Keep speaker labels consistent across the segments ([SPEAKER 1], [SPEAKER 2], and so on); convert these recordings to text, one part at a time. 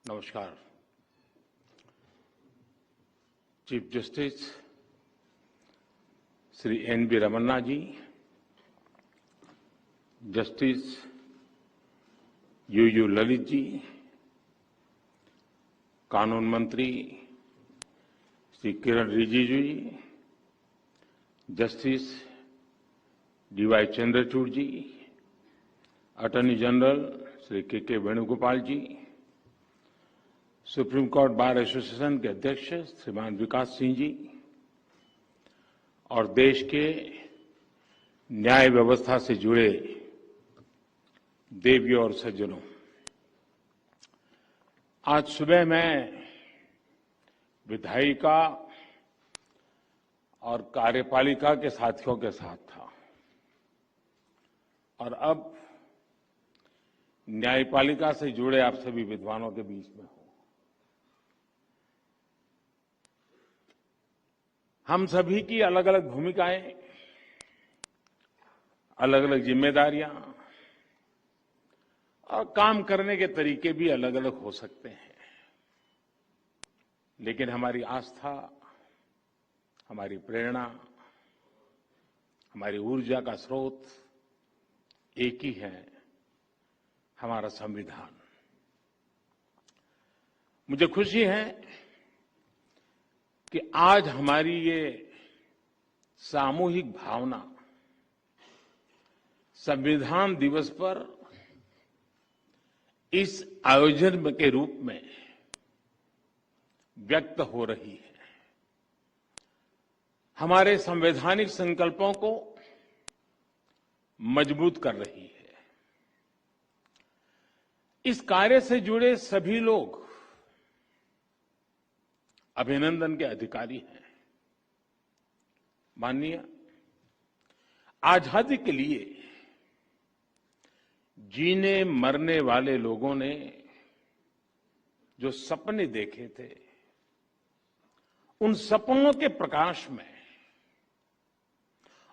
[SPEAKER 1] नमस्कार। Chief justice Shri N V. Ramana ji, justice U Lalit ji, कानून मंत्री Shri Kiran Rijiju ji, justice D Y. Chandrachud ji, attorney general Shri K Venugopal ji, supreme court bar association के अध्यक्ष श्रीमान विकास सिंह जी और देश के न्याय व्यवस्था से जुड़े देवियों और सज्जनों, आज सुबह मैं विधायिका और कार्यपालिका के साथियों के साथ था और अब न्यायपालिका से जुड़े आप सभी विद्वानों के बीच में हूं। हम सभी की अलग अलग भूमिकाएं, अलग अलग जिम्मेदारियां और काम करने के तरीके भी अलग अलग हो सकते हैं, लेकिन हमारी आस्था, हमारी प्रेरणा, हमारी ऊर्जा का स्रोत एक ही है, हमारा संविधान। मुझे खुशी है कि आज हमारी ये सामूहिक भावना संविधान दिवस पर इस आयोजन के रूप में व्यक्त हो रही है। हमारे संवैधानिक संकल्पों को मजबूत कर रही है। इस कार्य से जुड़े सभी लोग अभिनंदन के अधिकारी हैं। माननीय, आजादी के लिए जीने मरने वाले लोगों ने जो सपने देखे थे, उन सपनों के प्रकाश में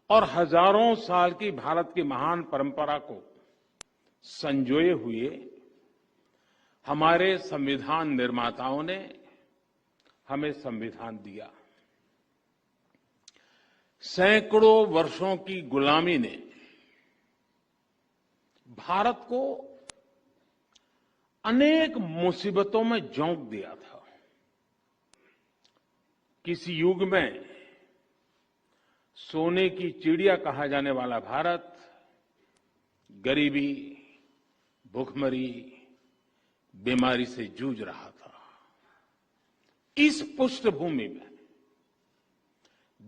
[SPEAKER 1] और हजारों साल की भारत की महान परंपरा को संजोए हुए हमारे संविधान निर्माताओं ने हमें संविधान दिया। सैकड़ों वर्षों की गुलामी ने भारत को अनेक मुसीबतों में झोंक दिया था। किसी युग में सोने की चिड़िया कहा जाने वाला भारत गरीबी, भूखमरी, बीमारी से जूझ रहा था। इस पृष्ठभूमि में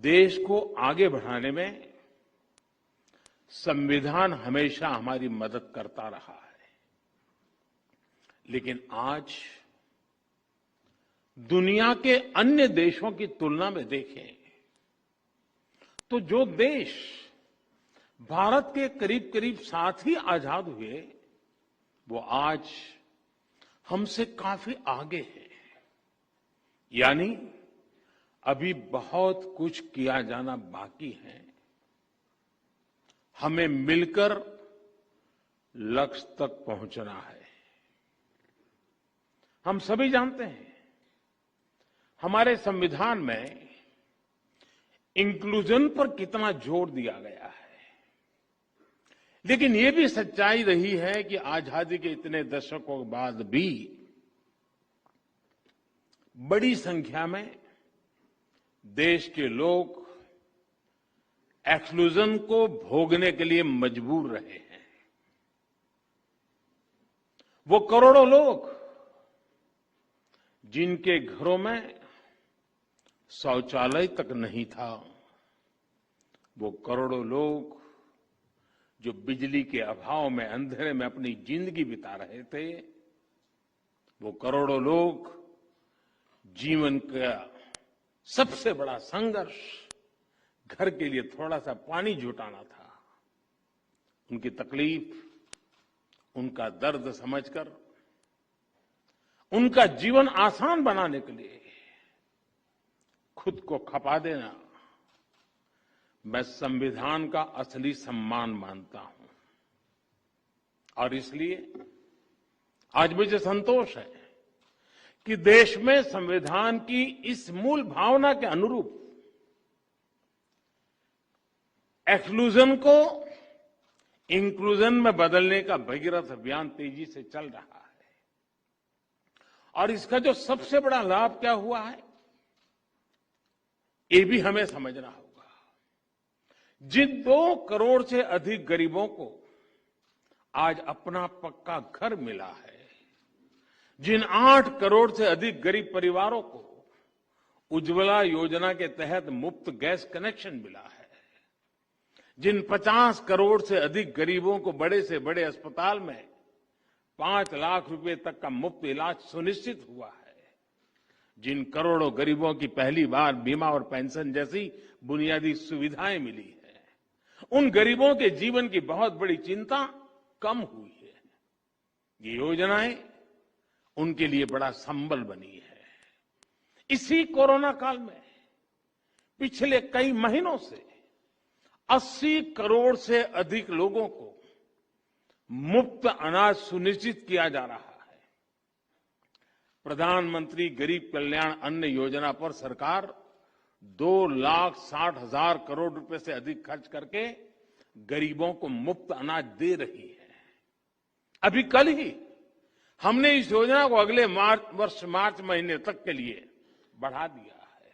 [SPEAKER 1] देश को आगे बढ़ाने में संविधान हमेशा हमारी मदद करता रहा है। लेकिन आज दुनिया के अन्य देशों की तुलना में देखें तो जो देश भारत के करीब करीब साथ ही आजाद हुए, वो आज हमसे काफी आगे है। यानी अभी बहुत कुछ किया जाना बाकी है। हमें मिलकर लक्ष्य तक पहुंचना है। हम सभी जानते हैं हमारे संविधान में इंक्लूजन पर कितना जोर दिया गया है, लेकिन ये भी सच्चाई रही है कि आजादी के इतने दशकों बाद भी बड़ी संख्या में देश के लोग एक्सक्लूजन को भोगने के लिए मजबूर रहे हैं। वो करोड़ों लोग जिनके घरों में शौचालय तक नहीं था, वो करोड़ों लोग जो बिजली के अभाव में अंधेरे में अपनी जिंदगी बिता रहे थे, वो करोड़ों लोग जीवन का सबसे बड़ा संघर्ष घर के लिए थोड़ा सा पानी जुटाना था। उनकी तकलीफ, उनका दर्द समझकर उनका जीवन आसान बनाने के लिए खुद को खपा देना मैं संविधान का असली सम्मान मानता हूं। और इसलिए आज मुझे संतोष है कि देश में संविधान की इस मूल भावना के अनुरूप एक्सक्लूजन को इंक्लूजन में बदलने का भगीरथ अभियान तेजी से चल रहा है। और इसका जो सबसे बड़ा लाभ क्या हुआ है, ये भी हमें समझना होगा। जिन 2 करोड़ से अधिक गरीबों को आज अपना पक्का घर मिला है, जिन 8 करोड़ से अधिक गरीब परिवारों को उज्ज्वला योजना के तहत मुफ्त गैस कनेक्शन मिला है, जिन 50 करोड़ से अधिक गरीबों को बड़े से बड़े अस्पताल में 5 लाख रुपए तक का मुफ्त इलाज सुनिश्चित हुआ है, जिन करोड़ों गरीबों की पहली बार बीमा और पेंशन जैसी बुनियादी सुविधाएं मिली है, उन गरीबों के जीवन की बहुत बड़ी चिंता कम हुई है। ये योजनाएं उनके लिए बड़ा संबल बनी है। इसी कोरोना काल में पिछले कई महीनों से 80 करोड़ से अधिक लोगों को मुफ्त अनाज सुनिश्चित किया जा रहा है। प्रधानमंत्री गरीब कल्याण अन्न योजना पर सरकार 2,60,000 करोड़ रुपए से अधिक खर्च करके गरीबों को मुफ्त अनाज दे रही है। अभी कल ही हमने इस योजना को अगले मार्च महीने तक के लिए बढ़ा दिया है।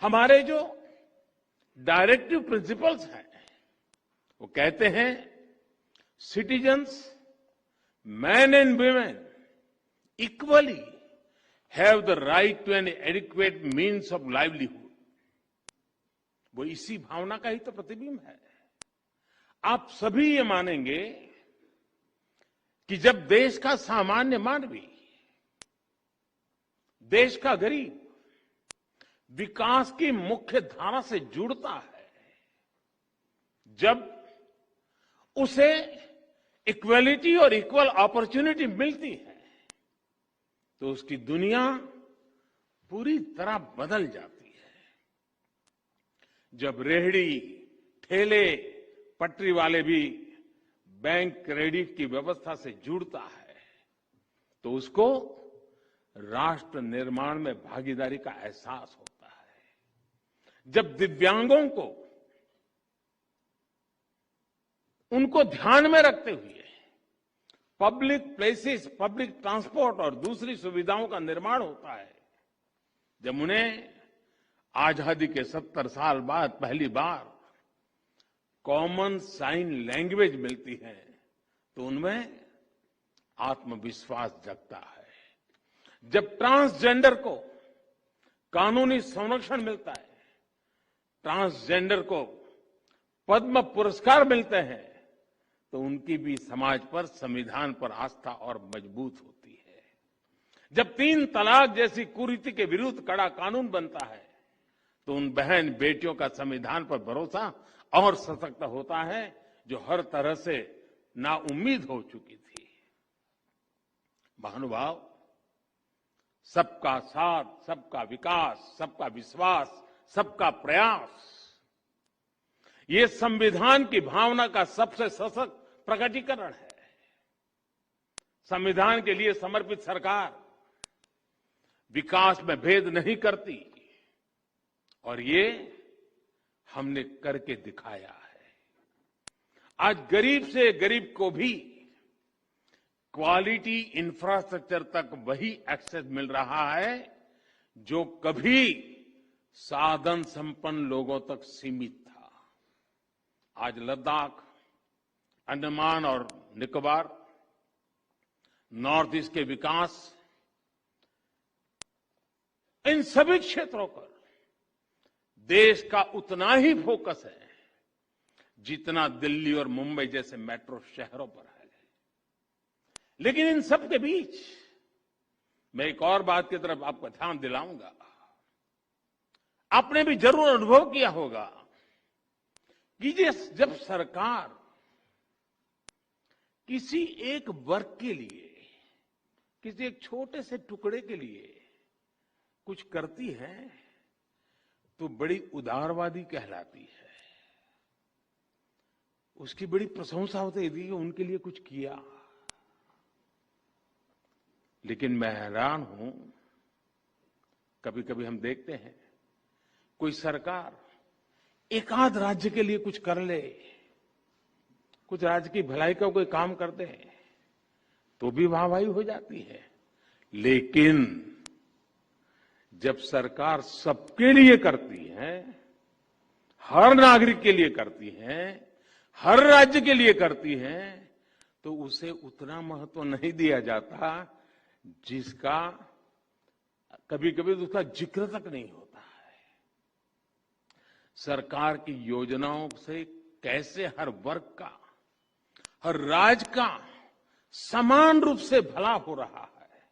[SPEAKER 1] हमारे जो डायरेक्टिव प्रिंसिपल्स हैं वो कहते हैं citizens, man and women equally have the right to an adequate means of livelihood. वो इसी भावना का ही तो प्रतिबिंब है। आप सभी ये मानेंगे कि जब देश का सामान्य मानवी, देश का गरीब विकास की मुख्य धारा से जुड़ता है, जब उसे इक्वलिटी और इक्वल अपॉर्चुनिटी मिलती है, तो उसकी दुनिया पूरी तरह बदल जाती है। जब रेहड़ी, ठेले, पटरी वाले भी बैंक क्रेडिट की व्यवस्था से जुड़ता है, तो उसको राष्ट्र निर्माण में भागीदारी का एहसास होता है। जब दिव्यांगों को उनको ध्यान में रखते हुए पब्लिक प्लेसेस, पब्लिक ट्रांसपोर्ट और दूसरी सुविधाओं का निर्माण होता है, जब उन्हें आजादी के 70 साल बाद पहली बार कॉमन साइन लैंग्वेज मिलती है, तो उनमें आत्मविश्वास जगता है। जब ट्रांसजेंडर को कानूनी संरक्षण मिलता है, ट्रांसजेंडर को पद्म पुरस्कार मिलते हैं, तो उनकी भी समाज पर, संविधान पर आस्था और मजबूत होती है। जब 3 तलाक जैसी कुरीति के विरुद्ध कड़ा कानून बनता है, तो उन बहन बेटियों का संविधान पर भरोसा और सशक्त होता है, जो हर तरह से नाउम्मीद हो चुकी थी। महानुभाव, सबका साथ, सबका विकास, सबका विश्वास, सबका प्रयास, ये संविधान की भावना का सबसे सशक्त प्रकटीकरण है। संविधान के लिए समर्पित सरकार विकास में भेद नहीं करती, और ये हमने करके दिखाया है। आज गरीब से गरीब को भी क्वालिटी इंफ्रास्ट्रक्चर तक वही एक्सेस मिल रहा है जो कभी साधन संपन्न लोगों तक सीमित था। आज लद्दाख, अंडमान और निकोबार, नॉर्थ ईस्ट के विकास, इन सभी क्षेत्रों पर देश का उतना ही फोकस है जितना दिल्ली और मुंबई जैसे मेट्रो शहरों पर है। लेकिन इन सब के बीच मैं एक और बात की तरफ आपको ध्यान दिलाऊंगा। आपने भी जरूर अनुभव किया होगा कि जब सरकार किसी एक वर्ग के लिए, किसी एक छोटे से टुकड़े के लिए कुछ करती है, तो बड़ी उदारवादी कहलाती है। उसकी बड़ी प्रशंसा होती है कि उनके लिए कुछ किया। लेकिन मैं हैरान हूं, कभी कभी हम देखते हैं कोई सरकार एक आध राज्य के लिए कुछ कर ले, कुछ राज्य की भलाई का कोई काम कर दे तो भी वाहवाही हो जाती है। लेकिन जब सरकार सबके लिए करती है, हर नागरिक के लिए करती है, हर राज्य के लिए करती है, तो उसे उतना महत्व नहीं दिया जाता जिसका कभी कभी तो उसका जिक्र तक नहीं होता है। सरकार की योजनाओं से कैसे हर वर्ग का, हर राज्य का समान रूप से भला हो रहा है,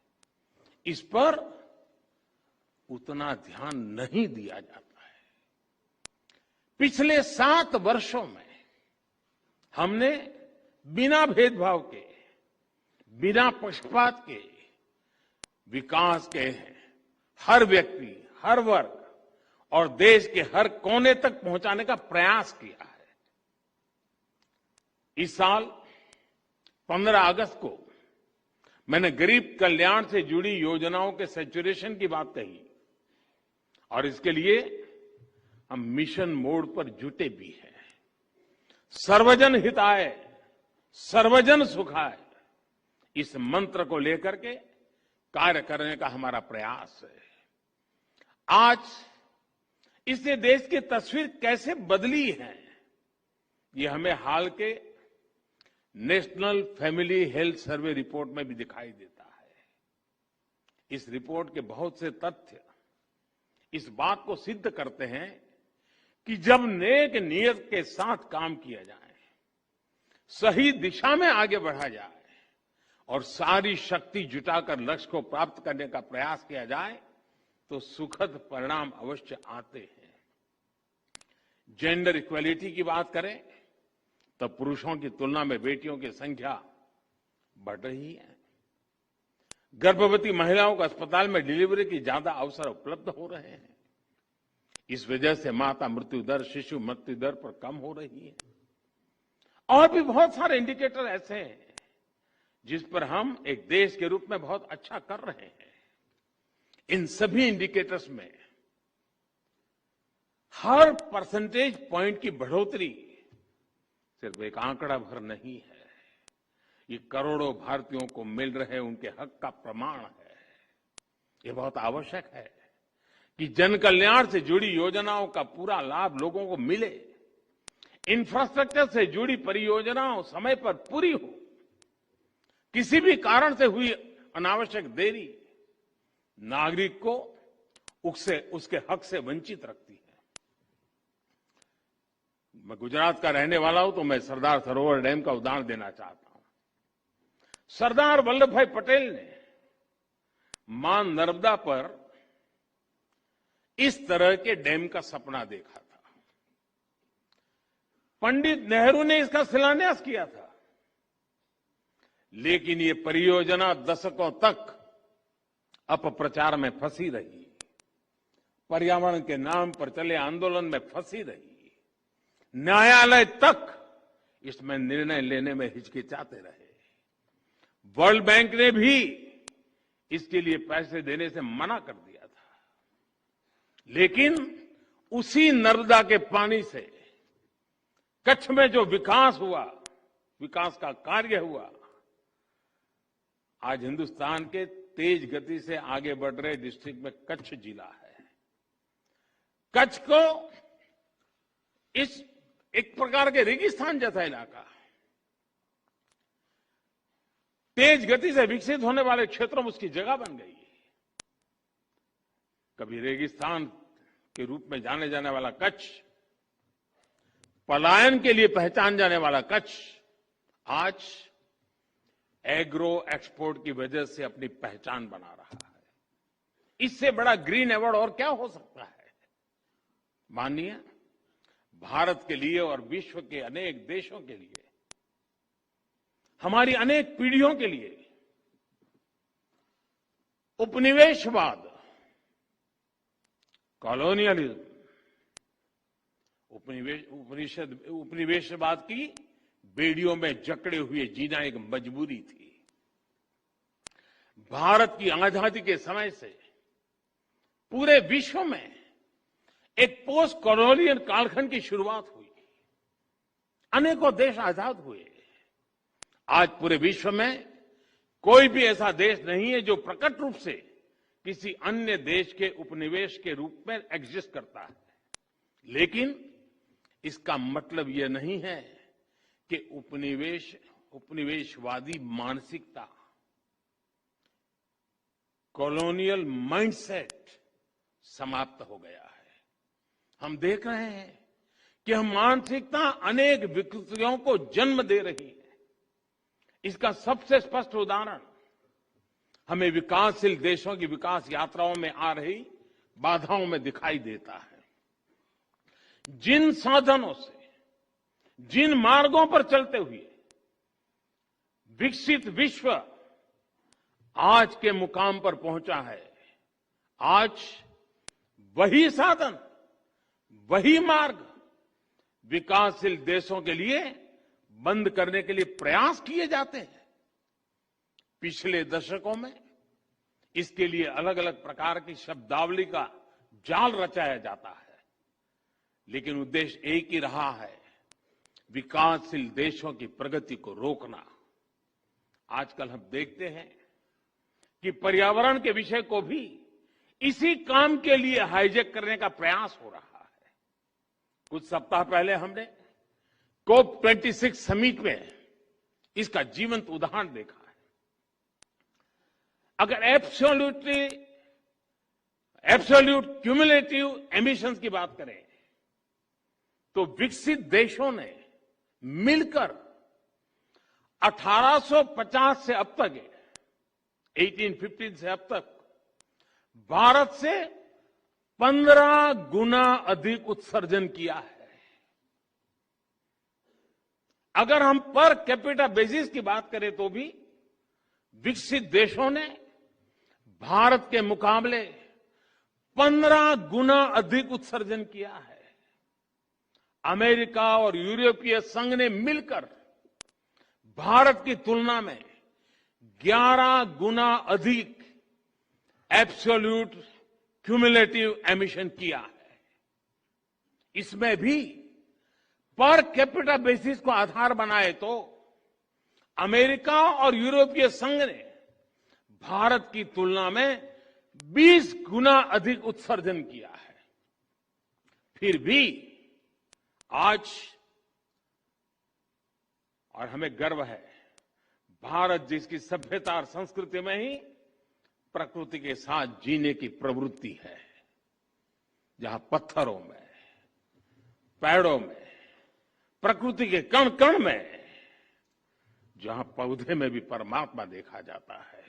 [SPEAKER 1] इस पर उतना ध्यान नहीं दिया जाता है। पिछले 7 वर्षों में हमने बिना भेदभाव के, बिना पक्षपात के विकास के हर व्यक्ति, हर वर्ग और देश के हर कोने तक पहुंचाने का प्रयास किया है। इस साल 15 अगस्त को मैंने गरीब कल्याण से जुड़ी योजनाओं के सैचुरेशन की बात कही और इसके लिए हम मिशन मोड पर जुटे भी हैं। सर्वजन हिताय, सर्वजन सुखाय, इस मंत्र को लेकर के कार्य करने का हमारा प्रयास है। आज इससे देश की तस्वीर कैसे बदली है, ये हमें हाल के national family health survey report में भी दिखाई देता है। इस रिपोर्ट के बहुत से तथ्य इस बात को सिद्ध करते हैं कि जब नेक नियत के साथ काम किया जाए, सही दिशा में आगे बढ़ा जाए और सारी शक्ति जुटाकर लक्ष्य को प्राप्त करने का प्रयास किया जाए तो सुखद परिणाम अवश्य आते हैं। जेंडर इक्वलिटी की बात करें तो पुरुषों की तुलना में बेटियों की संख्या बढ़ रही है। गर्भवती महिलाओं को अस्पताल में डिलीवरी की ज्यादा अवसर उपलब्ध हो रहे हैं। इस वजह से माता मृत्यु दर, शिशु मृत्यु दर पर कम हो रही है। और भी बहुत सारे इंडिकेटर ऐसे हैं जिस पर हम एक देश के रूप में बहुत अच्छा कर रहे हैं। इन सभी इंडिकेटर्स में हर परसेंटेज पॉइंट की बढ़ोतरी सिर्फ एक आंकड़ा भर नहीं है, ये करोड़ों भारतीयों को मिल रहे उनके हक का प्रमाण है। ये बहुत आवश्यक है कि जन कल्याण से जुड़ी योजनाओं का पूरा लाभ लोगों को मिले, इंफ्रास्ट्रक्चर से जुड़ी परियोजनाओं समय पर पूरी हो। किसी भी कारण से हुई अनावश्यक देरी नागरिक को उसके हक से वंचित रखती है। मैं गुजरात का रहने वाला हूं तो मैं सरदार सरोवर डैम का उदाहरण देना चाहता हूं। सरदार वल्लभ भाई पटेल ने मां नर्मदा पर इस तरह के डैम का सपना देखा था। पंडित नेहरू ने इसका शिलान्यास किया था, लेकिन ये परियोजना दशकों तक अपप्रचार में फंसी रही, पर्यावरण के नाम पर चले आंदोलन में फंसी रही, न्यायालय तक इसमें निर्णय लेने में हिचकिचाते रहे। वर्ल्ड बैंक ने भी इसके लिए पैसे देने से मना कर दिया था, लेकिन उसी नर्मदा के पानी से कच्छ में जो विकास हुआ, विकास का कार्य हुआ, आज हिंदुस्तान के तेज गति से आगे बढ़ रहे डिस्ट्रिक्ट में कच्छ जिला है। कच्छ को इस एक प्रकार के रेगिस्तान जैसा इलाका, तेज गति से विकसित होने वाले क्षेत्रों में उसकी जगह बन गई। कभी रेगिस्तान के रूप में जाने जाने वाला कच्छ, पलायन के लिए पहचान जाने वाला कच्छ, आज एग्रो एक्सपोर्ट की वजह से अपनी पहचान बना रहा है। इससे बड़ा ग्रीन अवार्ड और क्या हो सकता है। माननीय भारत के लिए और विश्व के अनेक देशों के लिए, हमारी अनेक पीढ़ियों के लिए उपनिवेशवाद, कॉलोनियलिज्म, उपनिवेशवाद की बेड़ियों में जकड़े हुए जीना एक मजबूरी थी। भारत की आजादी के समय से पूरे विश्व में एक पोस्ट कॉलोनियल कालखंड की शुरुआत हुई। अनेकों देश आजाद हुए। आज पूरे विश्व में कोई भी ऐसा देश नहीं है जो प्रकट रूप से किसी अन्य देश के उपनिवेश के रूप में एग्जिस्ट करता है। लेकिन इसका मतलब यह नहीं है कि उपनिवेशवादी मानसिकता, कॉलोनियल माइंडसेट समाप्त हो गया है। हम देख रहे हैं कि हम मानसिकता अनेक विकृतियों को जन्म दे रही है। इसका सबसे स्पष्ट उदाहरण हमें विकासशील देशों की विकास यात्राओं में आ रही बाधाओं में दिखाई देता है। जिन साधनों से, जिन मार्गों पर चलते हुए विकसित विश्व आज के मुकाम पर पहुंचा है, आज वही साधन, वही मार्ग विकासशील देशों के लिए बंद करने के लिए प्रयास किए जाते हैं। पिछले दशकों में इसके लिए अलग अलग प्रकार की शब्दावली का जाल रचाया जाता है, लेकिन उद्देश्य एक ही रहा है, विकासशील देशों की प्रगति को रोकना। आजकल हम देखते हैं कि पर्यावरण के विषय को भी इसी काम के लिए हाईजैक करने का प्रयास हो रहा है। कुछ सप्ताह पहले हमने COP26 समिट में इसका जीवंत उदाहरण देखा है। अगर एब्सोल्यूट क्यूमुलेटिव एमिशंस की बात करें तो विकसित देशों ने मिलकर 1850 से अब तक, 1815 से अब तक भारत से 15 गुना अधिक उत्सर्जन किया है। अगर हम पर कैपिटा बेसिस की बात करें तो भी विकसित देशों ने भारत के मुकाबले 15 गुना अधिक उत्सर्जन किया है। अमेरिका और यूरोपीय संघ ने मिलकर भारत की तुलना में 11 गुना अधिक एब्सोल्यूट क्यूमुलेटिव एमिशन किया है। इसमें भी पर कैपिटा बेसिस को आधार बनाए तो अमेरिका और यूरोपीय संघ ने भारत की तुलना में 20 गुना अधिक उत्सर्जन किया है। फिर भी आज, और हमें गर्व है, भारत जिसकी सभ्यता और संस्कृति में ही प्रकृति के साथ जीने की प्रवृत्ति है, जहां पत्थरों में, पेड़ों में, प्रकृति के कण कण में, जहां पौधे में भी परमात्मा देखा जाता है,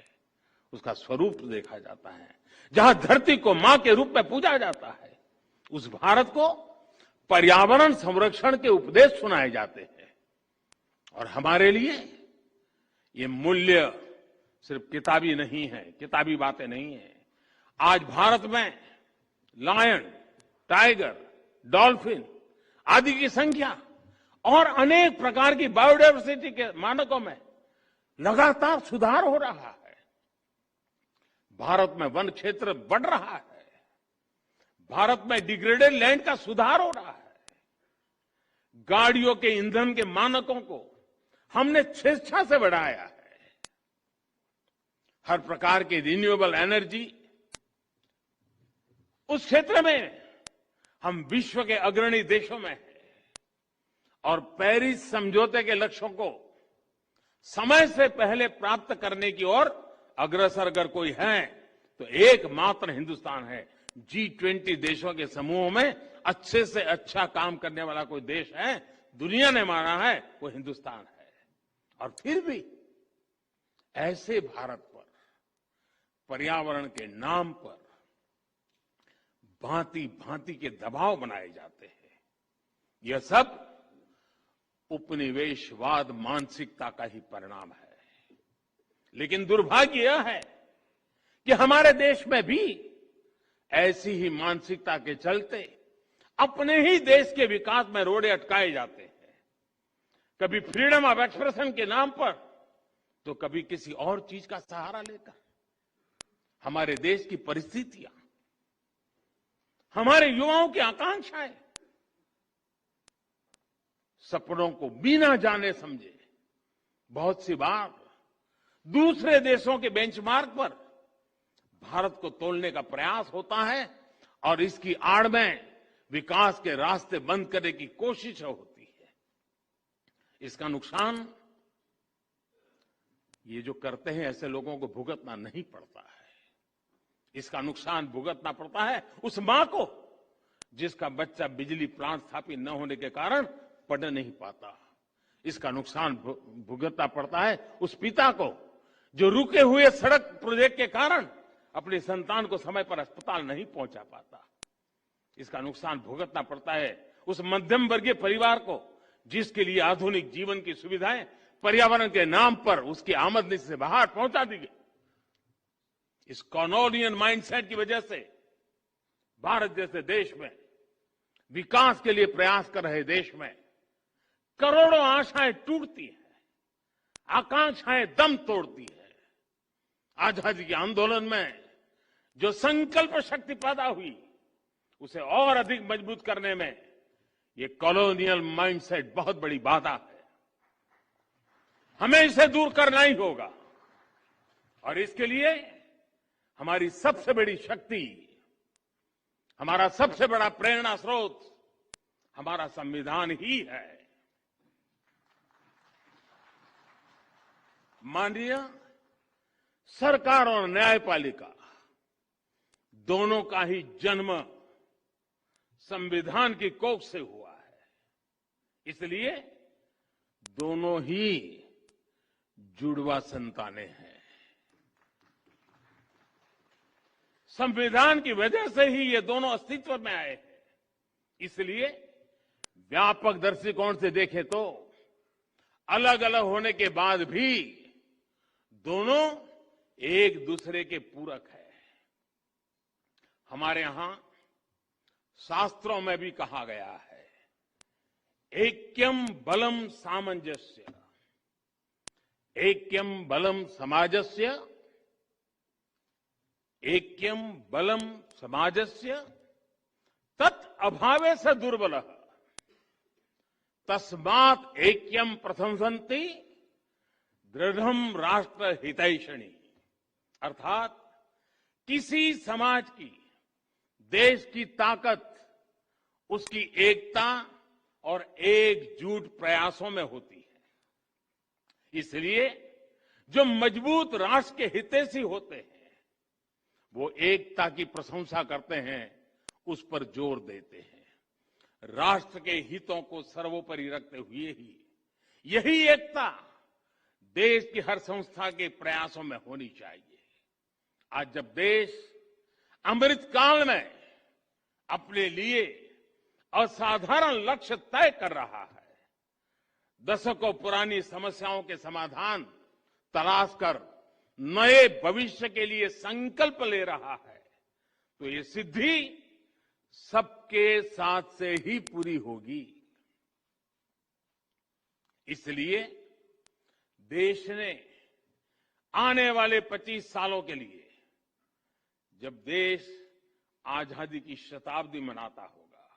[SPEAKER 1] उसका स्वरूप देखा जाता है, जहां धरती को मां के रूप में पूजा जाता है, उस भारत को पर्यावरण संरक्षण के उपदेश सुनाए जाते हैं। और हमारे लिए ये मूल्य सिर्फ किताबी नहीं है, किताबी बातें नहीं है। आज भारत में लायन, टाइगर, डॉल्फिन आदि की संख्या और अनेक प्रकार की बायोडायवर्सिटी के मानकों में लगातार सुधार हो रहा है। भारत में वन क्षेत्र बढ़ रहा है। भारत में डिग्रेडेड लैंड का सुधार हो रहा है। गाड़ियों के ईंधन के मानकों को हमने स्वेच्छा से बढ़ाया है। हर प्रकार की रिन्यूएबल एनर्जी, उस क्षेत्र में हम विश्व के अग्रणी देशों में हैं। और पेरिस समझौते के लक्ष्यों को समय से पहले प्राप्त करने की ओर अग्रसर अगर कोई है तो एकमात्र हिंदुस्तान है। G20 देशों के समूह में अच्छे से अच्छा काम करने वाला कोई देश है, दुनिया ने माना है, वो हिंदुस्तान है। और फिर भी ऐसे भारत पर पर्यावरण के नाम पर भांति भांति के दबाव बनाए जाते हैं। यह सब उपनिवेशवाद मानसिकता का ही परिणाम है। लेकिन दुर्भाग्य यह है कि हमारे देश में भी ऐसी ही मानसिकता के चलते अपने ही देश के विकास में रोड़े अटकाए जाते हैं। कभी फ्रीडम ऑफ एक्सप्रेशन के नाम पर, तो कभी किसी और चीज का सहारा लेकर। हमारे देश की परिस्थितियां, हमारे युवाओं की आकांक्षाएं, सपनों को बिना जाने समझे बहुत सी बार दूसरे देशों के बेंचमार्क पर भारत को तोलने का प्रयास होता है और इसकी आड़ में विकास के रास्ते बंद करने की कोशिश होती है। इसका नुकसान ये जो करते हैं ऐसे लोगों को भुगतना नहीं पड़ता है। इसका नुकसान भुगतना पड़ता है उस मां को जिसका बच्चा बिजली प्लांट स्थापित न होने के कारण पढ़ नहीं पाता। इसका नुकसान भुगतना पड़ता है उस पिता को जो रुके हुए सड़क प्रोजेक्ट के कारण अपनी संतान को समय पर अस्पताल नहीं पहुंचा पाता। इसका नुकसान भुगतना पड़ता है उस मध्यम वर्गीय परिवार को जिसके लिए आधुनिक जीवन की सुविधाएं पर्यावरण के नाम पर उसकी आमदनी से बाहर पहुंचा दी गई। इस कॉलोनियल माइंडसेट की वजह से भारत जैसे देश में, विकास के लिए प्रयास कर रहे देश में करोड़ों आशाएं टूटती हैं, आकांक्षाएं दम तोड़ती है। आजादी के आंदोलन में जो संकल्प शक्ति पैदा हुई उसे और अधिक मजबूत करने में ये कॉलोनियल माइंडसेट बहुत बड़ी बाधा है। हमें इसे दूर करना ही होगा और इसके लिए हमारी सबसे बड़ी शक्ति, हमारा सबसे बड़ा प्रेरणा स्रोत हमारा संविधान ही है। माननीय सरकार और न्यायपालिका दोनों का ही जन्म संविधान की कोख से हुआ है, इसलिए दोनों ही जुड़वा संतानें हैं। संविधान की वजह से ही ये दोनों अस्तित्व में आए हैं। इसलिए व्यापक दृष्टिकोण से देखें तो अलग अलग होने के बाद भी दोनों एक दूसरे के पूरक है। हमारे यहां शास्त्रों में भी कहा गया है, ऐक्यम बलम सामंजस्य, ऐक्यम बलम समाजस्य, ऐक्यम बलम समाजस्य तत् अभावे स दुर्बलः तस्मात् ऐक्यम प्रशंसन्ति दृढ़म राष्ट्र हितैषणी। अर्थात किसी समाज की, देश की ताकत उसकी एकता और एकजुट प्रयासों में होती है। इसलिए जो मजबूत राष्ट्र के हितैषी होते हैं वो एकता की प्रशंसा करते हैं, उस पर जोर देते हैं। राष्ट्र के हितों को सर्वोपरि रखते हुए ही यही एकता देश की हर संस्था के प्रयासों में होनी चाहिए। आज जब देश अमृत काल में अपने लिए असाधारण लक्ष्य तय कर रहा है, दशकों पुरानी समस्याओं के समाधान तलाश कर नए भविष्य के लिए संकल्प ले रहा है, तो ये सिद्धि सबके साथ से ही पूरी होगी। इसलिए देश ने आने वाले 25 सालों के लिए, जब देश आजादी की शताब्दी मनाता होगा,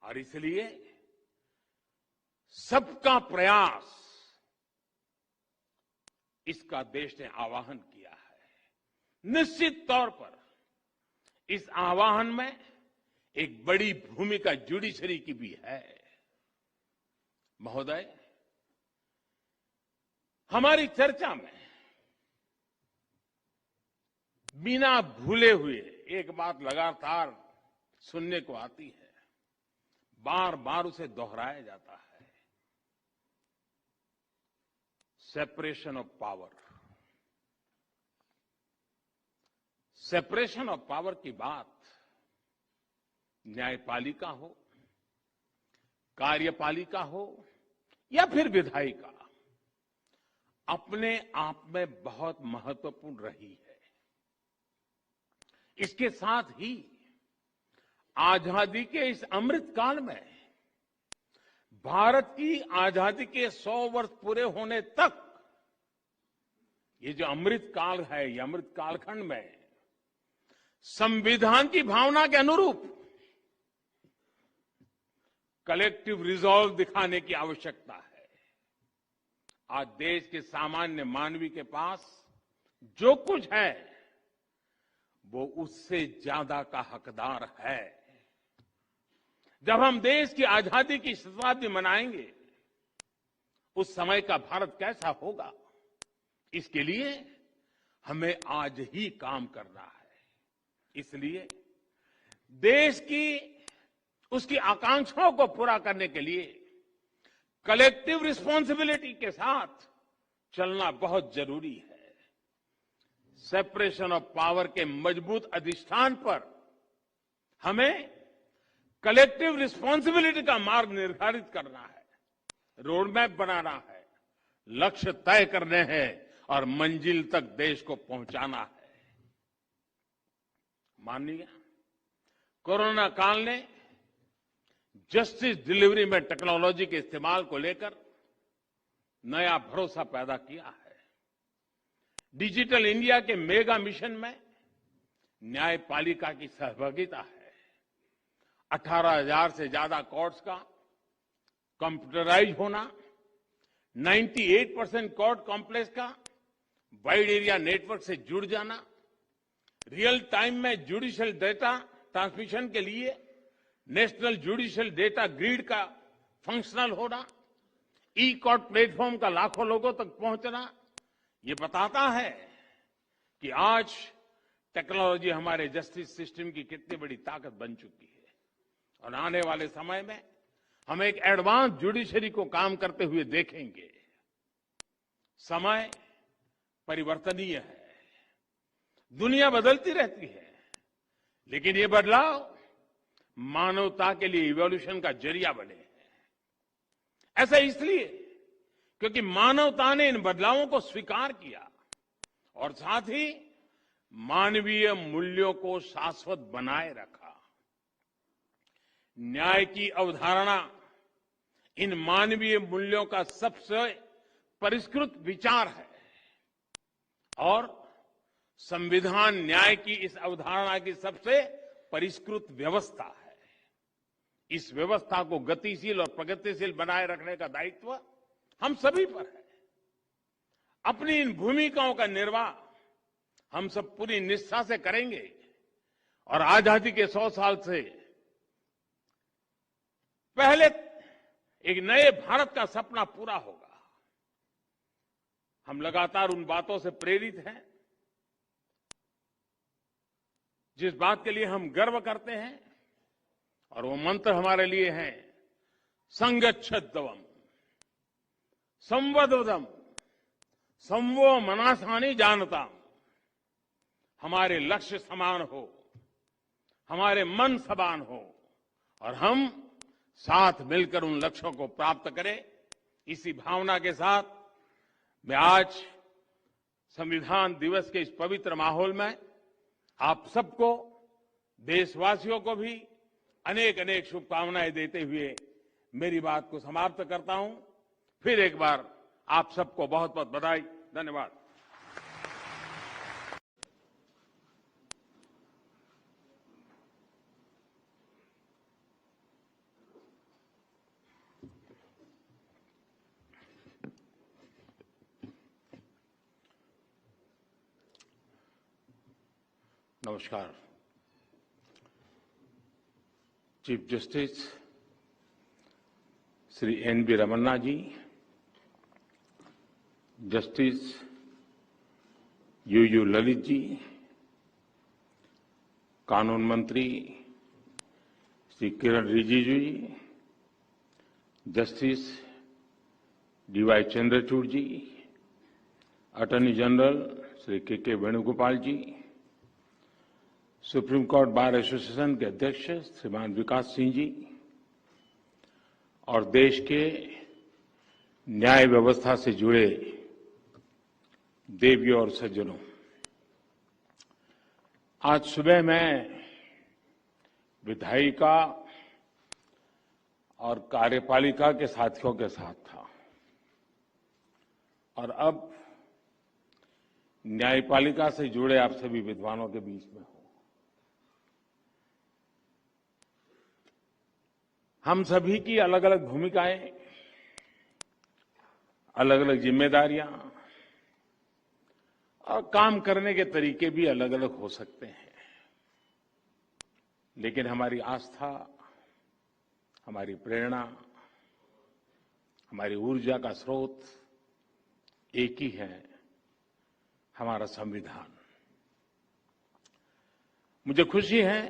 [SPEAKER 1] और इसलिए सबका प्रयास, इसका देश ने आह्वान किया है। निश्चित तौर पर इस आह्वान में एक बड़ी भूमिका जुडिशरी की भी है। महोदय, हमारी चर्चा में बिना भूले हुए एक बात लगातार सुनने को आती है, बार बार उसे दोहराया जाता है, separation of power. Separation of power की बात न्यायपालिका हो, कार्यपालिका हो या फिर विधायिका, अपने आप में बहुत महत्वपूर्ण रही है। इसके साथ ही आजादी के इस अमृत काल में भारत की आजादी के 100 वर्ष पूरे होने तक ये जो अमृत काल है, ये अमृत कालखंड में संविधान की भावना के अनुरूप कलेक्टिव रिजॉल्व दिखाने की आवश्यकता है। आज देश के सामान्य मानवी के पास जो कुछ है वो उससे ज्यादा का हकदार है। जब हम देश की आजादी की शताब्दी मनाएंगे उस समय का भारत कैसा होगा, इसके लिए हमें आज ही काम करना है। इसलिए देश की उसकी आकांक्षाओं को पूरा करने के लिए कलेक्टिव रिस्पांसिबिलिटी के साथ चलना बहुत जरूरी है। सेपरेशन ऑफ पावर के मजबूत अधिष्ठान पर हमें कलेक्टिव रिस्पांसिबिलिटी का मार्ग निर्धारित करना है, रोड मैप बनाना है, लक्ष्य तय करने हैं और मंजिल तक देश को पहुंचाना है। माननीय, कोरोना काल ने जस्टिस डिलीवरी में टेक्नोलॉजी के इस्तेमाल को लेकर नया भरोसा पैदा किया है। डिजिटल इंडिया के मेगा मिशन में न्यायपालिका की सहभागिता है। 18,000 से ज्यादा कोर्ट्स का कंप्यूटराइज होना, 98% कोर्ट कॉम्प्लेक्स का वाइड एरिया नेटवर्क से जुड़ जाना, रियल टाइम में जुडिशियल डेटा ट्रांसमिशन के लिए नेशनल जुडिशियल डेटा ग्रिड का फंक्शनल होना, ई कोर्ट प्लेटफॉर्म का लाखों लोगों तक पहुंचना, ये बताता है कि आज टेक्नोलॉजी हमारे जस्टिस सिस्टम की कितनी बड़ी ताकत बन चुकी है। और आने वाले समय में हम एक एडवांस जुडिशरी को काम करते हुए देखेंगे। समय परिवर्तनीय है, दुनिया बदलती रहती है, लेकिन ये बदलाव मानवता के लिए इवोल्यूशन का जरिया बने हैं। ऐसा इसलिए क्योंकि मानवता ने इन बदलावों को स्वीकार किया और साथ ही मानवीय मूल्यों को शाश्वत बनाए रखा। न्याय की अवधारणा इन मानवीय मूल्यों का सबसे परिष्कृत विचार है और संविधान न्याय की इस अवधारणा की सबसे परिष्कृत व्यवस्था है। इस व्यवस्था को गतिशील और प्रगतिशील बनाए रखने का दायित्व हम सभी पर है। अपनी इन भूमिकाओं का निर्वाह हम सब पूरी निष्ठा से करेंगे और आजादी के 100 साल से पहले एक नए भारत का सपना पूरा होगा। हम लगातार उन बातों से प्रेरित हैं जिस बात के लिए हम गर्व करते हैं, और वो मंत्र हमारे लिए है संगच्छध्वम् संवदवदम् संवो मनासानि जानताम्। हमारे लक्ष्य समान हो, हमारे मन समान हो और हम साथ मिलकर उन लक्ष्यों को प्राप्त करें। इसी भावना के साथ मैं आज संविधान दिवस के इस पवित्र माहौल में आप सबको, देशवासियों को भी अनेक अनेक शुभकामनाएं देते हुए मेरी बात को समाप्त करता हूं। फिर एक बार आप सबको बहुत बहुत बधाई। धन्यवाद। नमस्कार। Chief justice Shri N V. Ramana ji, justice U Lalit ji, कानून मंत्री Shri Kiran Rijiju ji, justice D Y. Chandrachud ji, attorney general Shri K Venugopal ji, supreme court bar association के अध्यक्ष श्रीमान विकास सिंह जी और देश के न्याय व्यवस्था से जुड़े देवियों और सज्जनों, आज सुबह मैं विधायिका और कार्यपालिका के साथियों के साथ था और अब न्यायपालिका से जुड़े आप सभी विद्वानों के बीच में हूं। हम सभी की अलग अलग भूमिकाएं, अलग अलग जिम्मेदारियां और काम करने के तरीके भी अलग अलग हो सकते हैं, लेकिन हमारी आस्था, हमारी प्रेरणा, हमारी ऊर्जा का स्रोत एक ही है, हमारा संविधान। मुझे खुशी है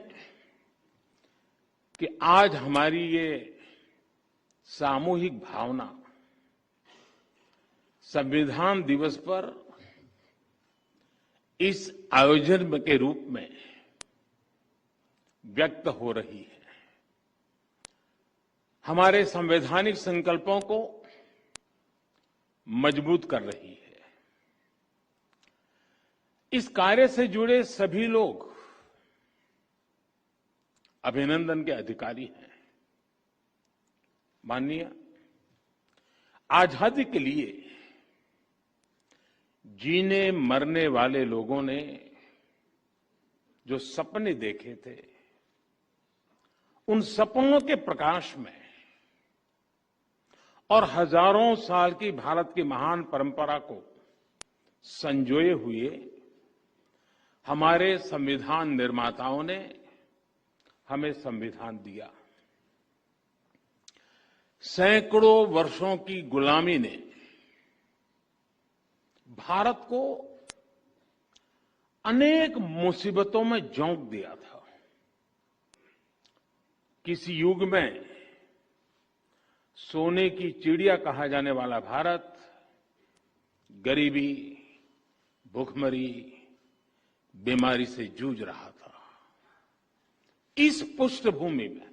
[SPEAKER 1] कि आज हमारी ये सामूहिक भावना संविधान दिवस पर इस आयोजन के रूप में व्यक्त हो रही है। हमारे संवैधानिक संकल्पों को मजबूत कर रही है। इस कार्य से जुड़े सभी लोग अभिनंदन के अधिकारी हैं। माननीय, आजादी के लिए जीने मरने वाले लोगों ने जो सपने देखे थे, उन सपनों के प्रकाश में और हजारों साल की भारत की महान परंपरा को संजोए हुए हमारे संविधान निर्माताओं ने हमें संविधान दिया। सैकड़ों वर्षों की गुलामी ने भारत को अनेक मुसीबतों में झोंक दिया था। किसी युग में सोने की चिड़िया कहा जाने वाला भारत गरीबी, भूखमरी, बीमारी से जूझ रहा था। इस पृष्ठभूमि में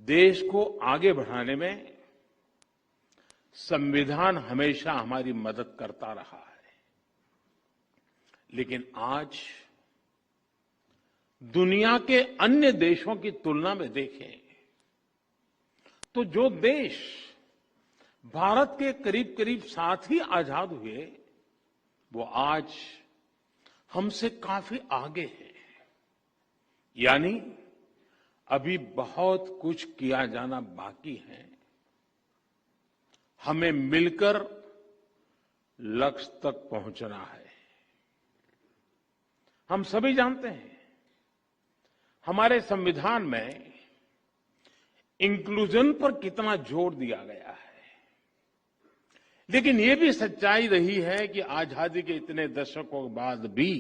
[SPEAKER 1] देश को आगे बढ़ाने में संविधान हमेशा हमारी मदद करता रहा है। लेकिन आज दुनिया के अन्य देशों की तुलना में देखें तो जो देश भारत के करीब करीब साथ ही आजाद हुए, वो आज हमसे काफी आगे है। यानी अभी बहुत कुछ किया जाना बाकी है। हमें मिलकर लक्ष्य तक पहुंचना है। हम सभी जानते हैं, हमारे संविधान में इंक्लूजन पर कितना जोर दिया गया है। लेकिन ये भी सच्चाई रही है कि आजादी के इतने दशकों के बाद भी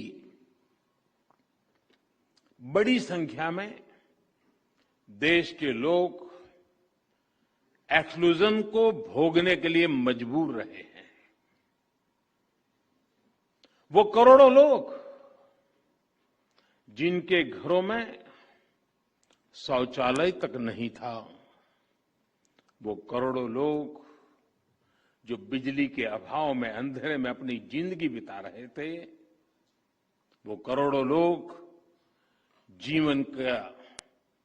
[SPEAKER 1] बड़ी संख्या में देश के लोग एक्सक्लूजन को भोगने के लिए मजबूर रहे हैं। वो करोड़ों लोग जिनके घरों में शौचालय तक नहीं था, वो करोड़ों लोग जो बिजली के अभाव में अंधेरे में अपनी जिंदगी बिता रहे थे, वो करोड़ों लोग जीवन का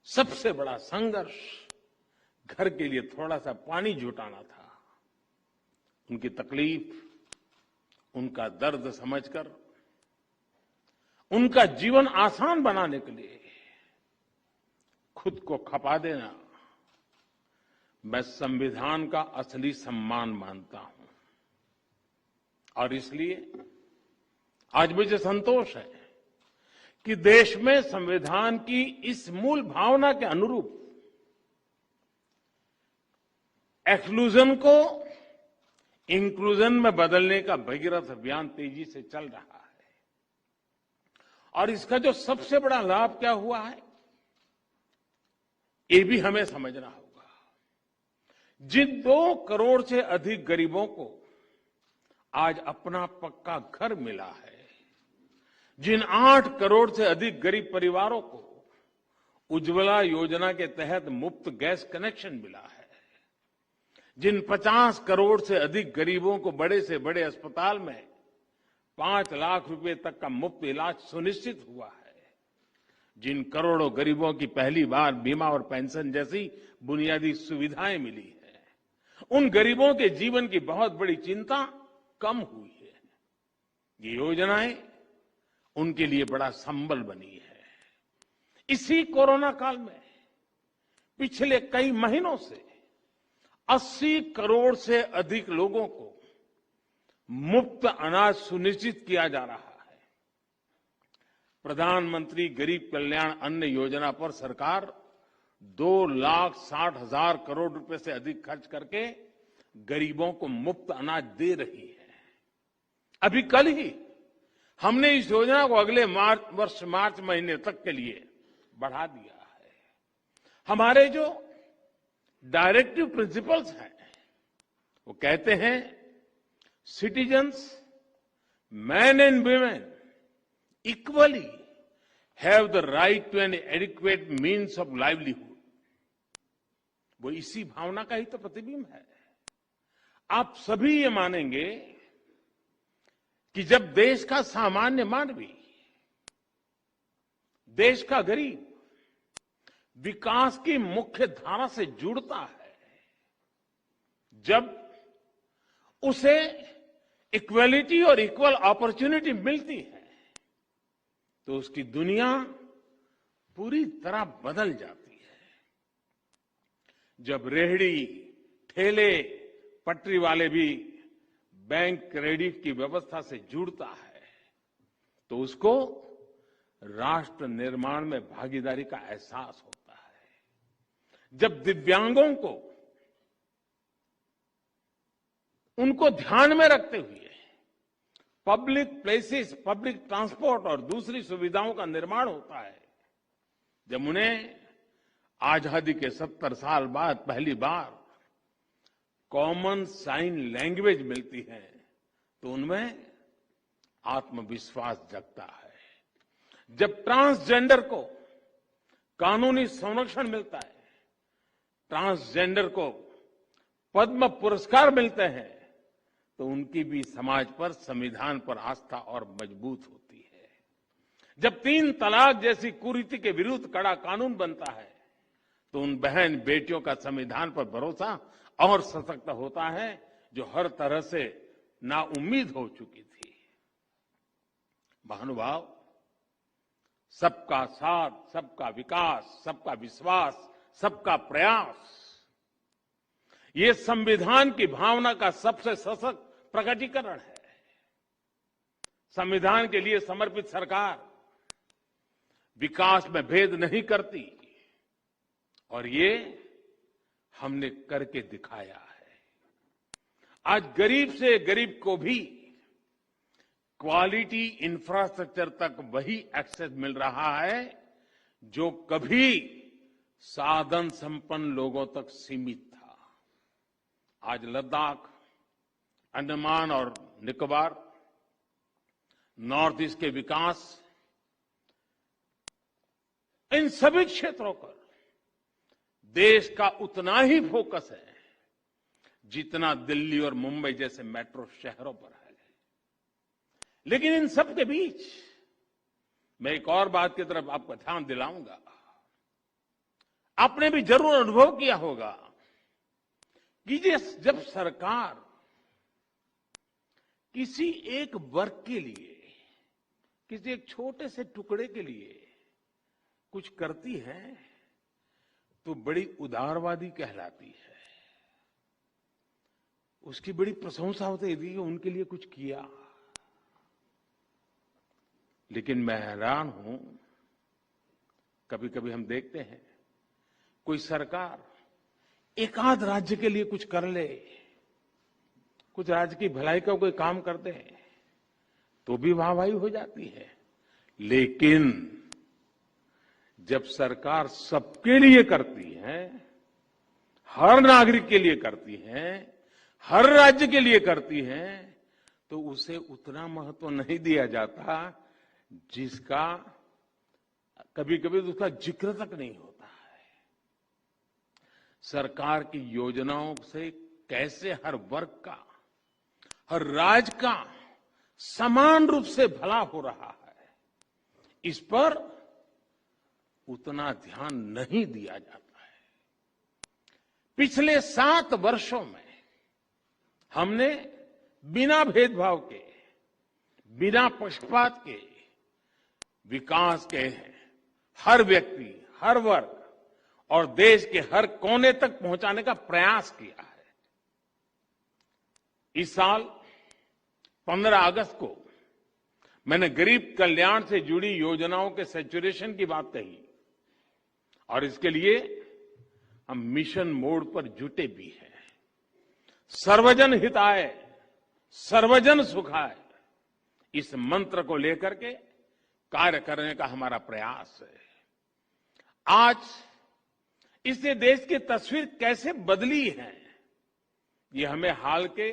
[SPEAKER 1] सबसे बड़ा संघर्ष घर के लिए थोड़ा सा पानी जुटाना था। उनकी तकलीफ, उनका दर्द समझकर उनका जीवन आसान बनाने के लिए खुद को खपा देना मैं संविधान का असली सम्मान मानता हूं। और इसलिए आज मुझे संतोष है कि देश में संविधान की इस मूल भावना के अनुरूप एक्सक्लूजन को इंक्लूजन में बदलने का भगीरथ अभियान तेजी से चल रहा है। और इसका जो सबसे बड़ा लाभ क्या हुआ है, ये भी हमें समझना होगा। जिन 2 करोड़ से अधिक गरीबों को आज अपना पक्का घर मिला है, जिन 8 करोड़ से अधिक गरीब परिवारों को उज्ज्वला योजना के तहत मुफ्त गैस कनेक्शन मिला है, जिन 50 करोड़ से अधिक गरीबों को बड़े से बड़े अस्पताल में 5 लाख रुपए तक का मुफ्त इलाज सुनिश्चित हुआ है, जिन करोड़ों गरीबों की पहली बार बीमा और पेंशन जैसी बुनियादी सुविधाएं मिली है, उन गरीबों के जीवन की बहुत बड़ी चिंता कम हुई है। ये योजनाएं उनके लिए बड़ा संबल बनी है। इसी कोरोना काल में पिछले कई महीनों से 80 करोड़ से अधिक लोगों को मुफ्त अनाज सुनिश्चित किया जा रहा है। प्रधानमंत्री गरीब कल्याण अन्न योजना पर सरकार 2,60,000 करोड़ रुपए से अधिक खर्च करके गरीबों को मुफ्त अनाज दे रही है। अभी कल ही हमने इस योजना को अगले वर्ष मार्च महीने तक के लिए बढ़ा दिया है। हमारे जो डायरेक्टिव प्रिंसिपल्स हैं वो कहते हैं citizens, man and women equally have the right to an adequate means of livelihood. वो इसी भावना का ही तो प्रतिबिंब है। आप सभी ये मानेंगे कि जब देश का सामान्य मानवी, देश का गरीब विकास की मुख्य धारा से जुड़ता है, जब उसे इक्वलिटी और इक्वल अपॉर्चुनिटी मिलती है, तो उसकी दुनिया पूरी तरह बदल जाती है। जब रेहड़ी, ठेले, पटरी वाले भी बैंक क्रेडिट की व्यवस्था से जुड़ता है, तो उसको राष्ट्र निर्माण में भागीदारी का एहसास होता है। जब दिव्यांगों को उनको ध्यान में रखते हुए पब्लिक प्लेसेस, पब्लिक ट्रांसपोर्ट और दूसरी सुविधाओं का निर्माण होता है, जब उन्हें आजादी के 70 साल बाद पहली बार कॉमन साइन लैंग्वेज मिलती है, तो उनमें आत्मविश्वास जगता है। जब ट्रांसजेंडर को कानूनी संरक्षण मिलता है, ट्रांसजेंडर को पद्म पुरस्कार मिलते हैं, तो उनकी भी समाज पर, संविधान पर आस्था और मजबूत होती है। जब 3 तलाक जैसी कुरीति के विरुद्ध कड़ा कानून बनता है, तो उन बहन बेटियों का संविधान पर भरोसा और सशक्त होता है, जो हर तरह से नाउम्मीद हो चुकी थी। महानुभाव, सबका साथ, सबका विकास, सबका विश्वास, सबका प्रयास, ये संविधान की भावना का सबसे सशक्त प्रकटीकरण है। संविधान के लिए समर्पित सरकार विकास में भेद नहीं करती, और ये हमने करके दिखाया है। आज गरीब से गरीब को भी क्वालिटी इंफ्रास्ट्रक्चर तक वही एक्सेस मिल रहा है जो कभी साधन संपन्न लोगों तक सीमित था। आज लद्दाख, अंडमान और निकोबार, नॉर्थ ईस्ट के विकास, इन सभी क्षेत्रों पर देश का उतना ही फोकस है जितना दिल्ली और मुंबई जैसे मेट्रो शहरों पर है। लेकिन इन सब के बीच मैं एक और बात की तरफ आपका ध्यान दिलाऊंगा। आपने भी जरूर अनुभव किया होगा कि जब सरकार किसी एक वर्ग के लिए, किसी एक छोटे से टुकड़े के लिए कुछ करती है, तो बड़ी उदारवादी कहलाती है। उसकी बड़ी प्रशंसा होती है कि उनके लिए कुछ किया। लेकिन मैं हैरान हूं, कभी कभी हम देखते हैं कोई सरकार एकाध राज्य के लिए कुछ कर ले, कुछ राज्य की भलाई का कोई काम करते हैं, तो भी वाहवाही हो जाती है। लेकिन जब सरकार सबके लिए करती है, हर नागरिक के लिए करती है, हर राज्य के लिए करती है, तो उसे उतना महत्व नहीं दिया जाता जिसका कभी कभी उसका जिक्र तक नहीं होता है। सरकार की योजनाओं से कैसे हर वर्ग का, हर राज्य का समान रूप से भला हो रहा है, इस पर उतना ध्यान नहीं दिया जाता है। पिछले 7 वर्षों में हमने बिना भेदभाव के बिना पक्षपात के विकास के हर व्यक्ति, हर वर्ग और देश के हर कोने तक पहुंचाने का प्रयास किया है। इस साल 15 अगस्त को मैंने गरीब कल्याण से जुड़ी योजनाओं के सैचुरेशन की बात कही और इसके लिए हम मिशन मोड पर जुटे भी हैं। सर्वजन हिताय, सर्वजन सुखाय, इस मंत्र को लेकर के कार्य करने का हमारा प्रयास है। आज इससे देश की तस्वीर कैसे बदली है, ये हमें हाल के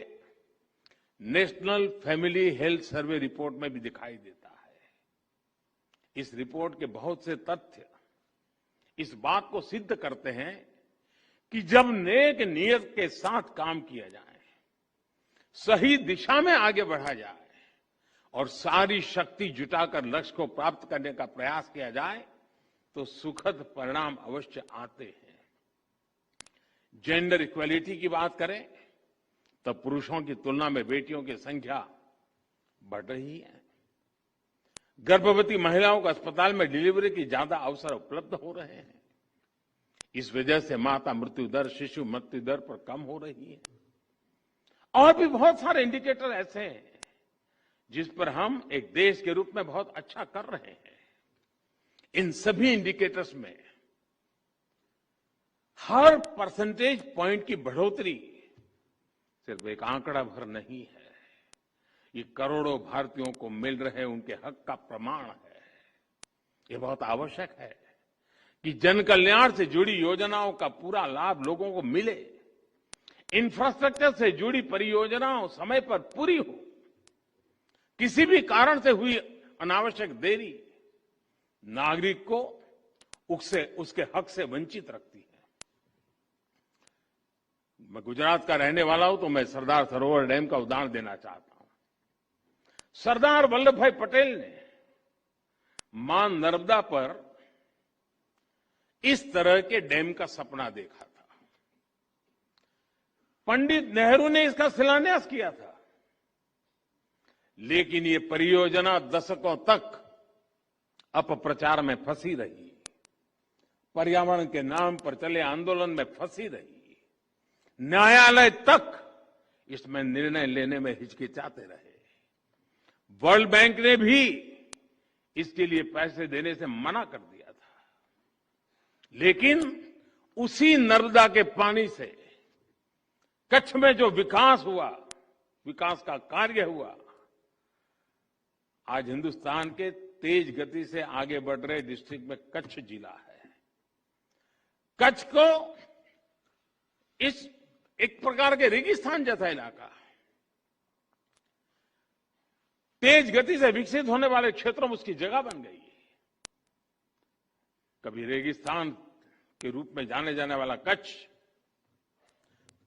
[SPEAKER 1] national family health survey report में भी दिखाई देता है। इस रिपोर्ट के बहुत से तथ्य इस बात को सिद्ध करते हैं कि जब नेक नियत के साथ काम किया जाए, सही दिशा में आगे बढ़ा जाए और सारी शक्ति जुटाकर लक्ष्य को प्राप्त करने का प्रयास किया जाए तो सुखद परिणाम अवश्य आते हैं। जेंडर इक्वलिटी की बात करें तो पुरुषों की तुलना में बेटियों की संख्या बढ़ रही है। गर्भवती महिलाओं को अस्पताल में डिलीवरी की ज्यादा अवसर उपलब्ध हो रहे हैं। इस वजह से माता मृत्यु दर, शिशु मृत्यु दर पर कम हो रही है। और भी बहुत सारे इंडिकेटर ऐसे हैं जिस पर हम एक देश के रूप में बहुत अच्छा कर रहे हैं। इन सभी इंडिकेटर्स में हर परसेंटेज पॉइंट की बढ़ोतरी सिर्फ एक आंकड़ा भर नहीं है, ये करोड़ों भारतीयों को मिल रहे उनके हक का प्रमाण है। ये बहुत आवश्यक है कि जन कल्याण से जुड़ी योजनाओं का पूरा लाभ लोगों को मिले, इंफ्रास्ट्रक्चर से जुड़ी परियोजनाओं समय पर पूरी हो। किसी भी कारण से हुई अनावश्यक देरी नागरिक को उसके हक से वंचित रखती है। मैं गुजरात का रहने वाला हूं तो मैं सरदार सरोवर डैम का उदाहरण देना चाहता हूं। सरदार वल्लभ भाई पटेल ने मां नर्मदा पर इस तरह के डैम का सपना देखा था। पंडित नेहरू ने इसका शिलान्यास किया था, लेकिन ये परियोजना दशकों तक अपप्रचार में फंसी रही, पर्यावरण के नाम पर चले आंदोलन में फंसी रही, न्यायालय तक इसमें निर्णय लेने में हिचकिचाते रहे। वर्ल्ड बैंक ने भी इसके लिए पैसे देने से मना कर दिया था, लेकिन उसी नर्मदा के पानी से कच्छ में जो विकास हुआ, विकास का कार्य हुआ, आज हिंदुस्तान के तेज गति से आगे बढ़ रहे डिस्ट्रिक्ट में कच्छ जिला है। कच्छ को इस एक प्रकार के रेगिस्तान जैसा इलाका, तेज गति से विकसित होने वाले क्षेत्रों में उसकी जगह बन गई। कभी रेगिस्तान के रूप में जाने जाने वाला कच्छ,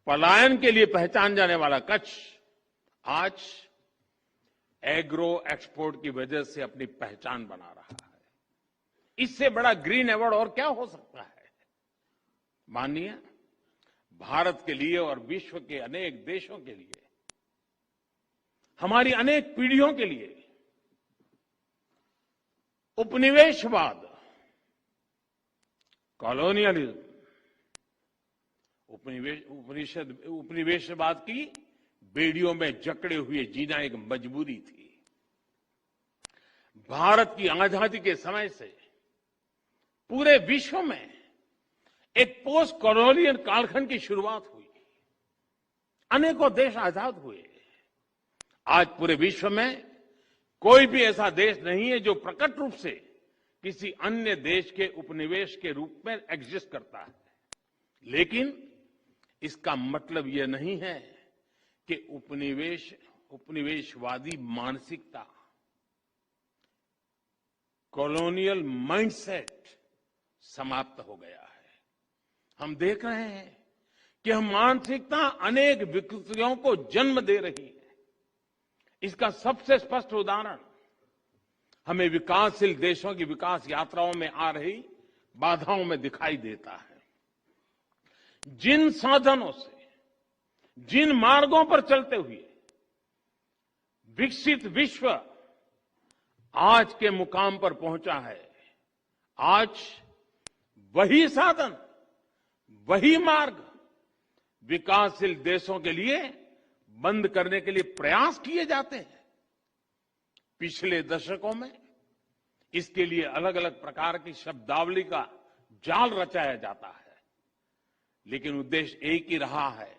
[SPEAKER 1] पलायन के लिए पहचान जाने वाला कच्छ, आज एग्रो एक्सपोर्ट की वजह से अपनी पहचान बना रहा है। इससे बड़ा ग्रीन अवार्ड और क्या हो सकता है। माननीय भारत के लिए और विश्व के अनेक देशों के लिए, हमारी अनेक पीढ़ियों के लिए उपनिवेशवाद, कॉलोनियलिज्म, उपनिवेशवाद की बेड़ियों में जकड़े हुए जीना एक मजबूरी थी। भारत की आजादी के समय से पूरे विश्व में एक पोस्ट कॉलोनियल कालखंड की शुरुआत हुई, अनेकों देश आजाद हुए। आज पूरे विश्व में कोई भी ऐसा देश नहीं है जो प्रकट रूप से किसी अन्य देश के उपनिवेश के रूप में एग्जिस्ट करता है। लेकिन इसका मतलब यह नहीं है कि उपनिवेशवादी मानसिकता, कॉलोनियल माइंडसेट समाप्त हो गया है। हम देख रहे हैं कि हम मानसिकता अनेक विकृतियों को जन्म दे रही है। इसका सबसे स्पष्ट उदाहरण हमें विकासशील देशों की विकास यात्राओं में आ रही बाधाओं में दिखाई देता है। जिन साधनों से, जिन मार्गों पर चलते हुए विकसित विश्व आज के मुकाम पर पहुंचा है। आज वही साधन, वही मार्ग विकासशील देशों के लिए बंद करने के लिए प्रयास किए जाते हैं। पिछले दशकों में इसके लिए अलग अलग प्रकार की शब्दावली का जाल रचाया जाता है, लेकिन उद्देश्य एक ही रहा है,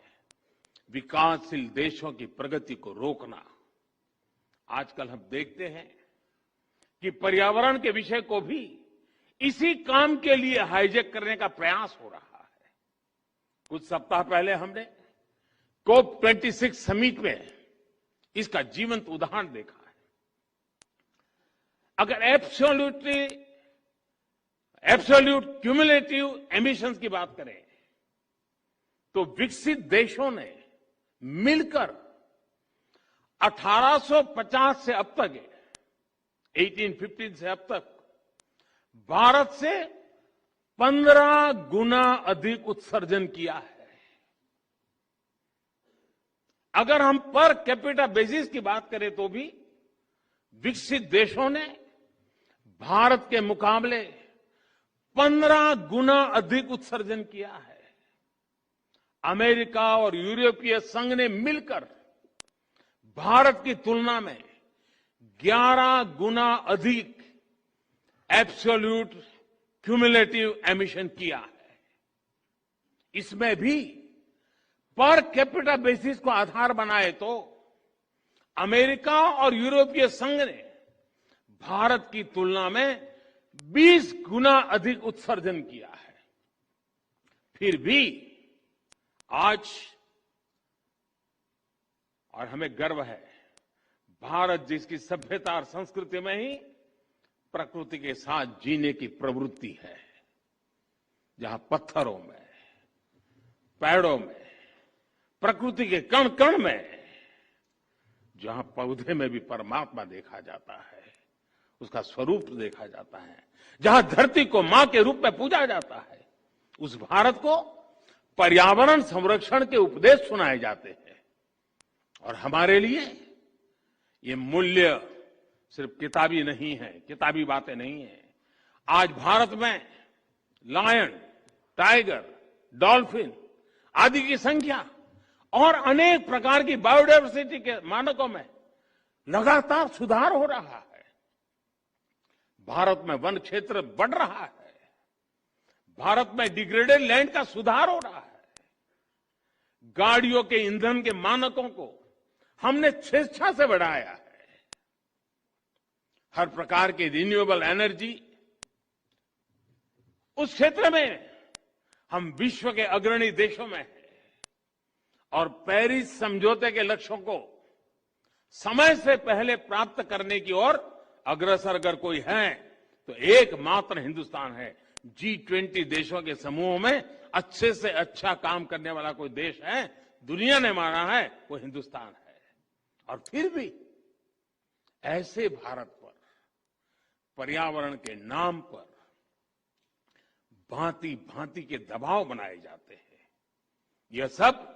[SPEAKER 1] विकासशील देशों की प्रगति को रोकना। आजकल हम देखते हैं कि पर्यावरण के विषय को भी इसी काम के लिए हाईजैक करने का प्रयास हो रहा है। कुछ सप्ताह पहले हमने COP26 समिट में इसका जीवंत उदाहरण देखा है। अगर एब्सोल्यूट क्यूमुलेटिव एमिशंस की बात करें तो विकसित देशों ने मिलकर 1850 से अब तक 1815 से अब तक भारत से 15 गुना अधिक उत्सर्जन किया है। अगर हम पर कैपिटा बेसिस की बात करें तो भी विकसित देशों ने भारत के मुकाबले 15 गुना अधिक उत्सर्जन किया है। अमेरिका और यूरोपीय संघ ने मिलकर भारत की तुलना में 11 गुना अधिक एब्सोल्यूट क्यूमुलेटिव एमिशन किया है। इसमें भी पर कैपिटा बेसिस को आधार बनाए तो अमेरिका और यूरोपीय संघ ने भारत की तुलना में 20 गुना अधिक उत्सर्जन किया है। फिर भी आज, और हमें गर्व है, भारत जिसकी सभ्यता और संस्कृति में ही प्रकृति के साथ जीने की प्रवृत्ति है, जहां पत्थरों में, पेड़ों में, प्रकृति के कण कण में, जहां पौधे में भी परमात्मा देखा जाता है, उसका स्वरूप देखा जाता है, जहां धरती को मां के रूप में पूजा जाता है, उस भारत को पर्यावरण संरक्षण के उपदेश सुनाए जाते हैं। और हमारे लिए ये मूल्य सिर्फ किताबी नहीं है, किताबी बातें नहीं है। आज भारत में लायन, टाइगर, डॉल्फिन आदि की संख्या और अनेक प्रकार की बायोडायवर्सिटी के मानकों में लगातार सुधार हो रहा है। भारत में वन क्षेत्र बढ़ रहा है। भारत में डिग्रेडेड लैंड का सुधार हो रहा है। गाड़ियों के ईंधन के मानकों को हमने स्वेच्छा से बढ़ाया है। हर प्रकार की रिन्यूएबल एनर्जी, उस क्षेत्र में हम विश्व के अग्रणी देशों में हैं। और पेरिस समझौते के लक्ष्यों को समय से पहले प्राप्त करने की ओर अग्रसर अगर कोई है तो एकमात्र हिंदुस्तान है। G20 देशों के समूह में अच्छे से अच्छा काम करने वाला कोई देश है, दुनिया ने माना है, वो हिंदुस्तान है। और फिर भी ऐसे भारत पर पर्यावरण के नाम पर भांति भांति के दबाव बनाए जाते हैं। यह सब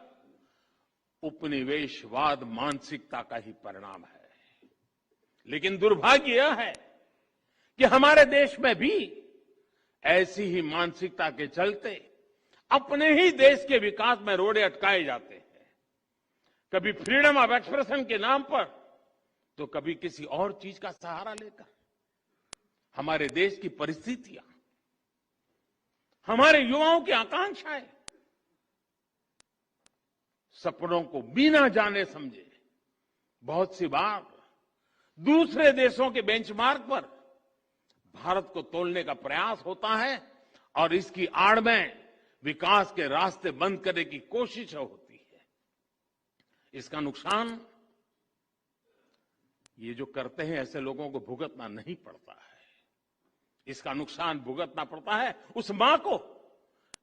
[SPEAKER 1] उपनिवेशवाद मानसिकता का ही परिणाम है। लेकिन दुर्भाग्य यह है कि हमारे देश में भी ऐसी ही मानसिकता के चलते अपने ही देश के विकास में रोड़े अटकाए जाते हैं। कभी फ्रीडम ऑफ एक्सप्रेशन के नाम पर, तो कभी किसी और चीज का सहारा लेकर। हमारे देश की परिस्थितियां, हमारे युवाओं की आकांक्षाएं, सपनों को बिना जाने समझे बहुत सी बार दूसरे देशों के बेंचमार्क पर भारत को तोलने का प्रयास होता है और इसकी आड़ में विकास के रास्ते बंद करने की कोशिश होती है। इसका नुकसान ये जो करते हैं ऐसे लोगों को भुगतना नहीं पड़ता है। इसका नुकसान भुगतना पड़ता है उस मां को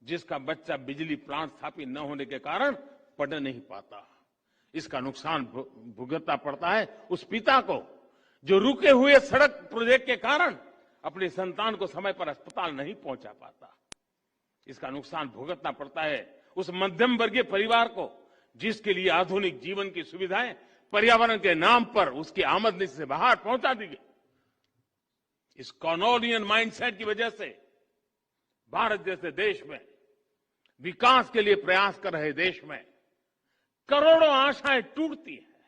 [SPEAKER 1] जिसका बच्चा बिजली प्लांट स्थापित न होने के कारण पढ़ नहीं पाता। इसका नुकसान भुगतना पड़ता है उस पिता को जो रुके हुए सड़क प्रोजेक्ट के कारण अपनी संतान को समय पर अस्पताल नहीं पहुंचा पाता। इसका नुकसान भुगतना पड़ता है उस मध्यम वर्गीय परिवार को जिसके लिए आधुनिक जीवन की सुविधाएं पर्यावरण के नाम पर उसकी आमदनी से बाहर पहुंचा दी गई। इस कॉलोनियल माइंडसेट की वजह से भारत जैसे देश में, विकास के लिए प्रयास कर रहे देश में करोड़ों आशाएं टूटती हैं,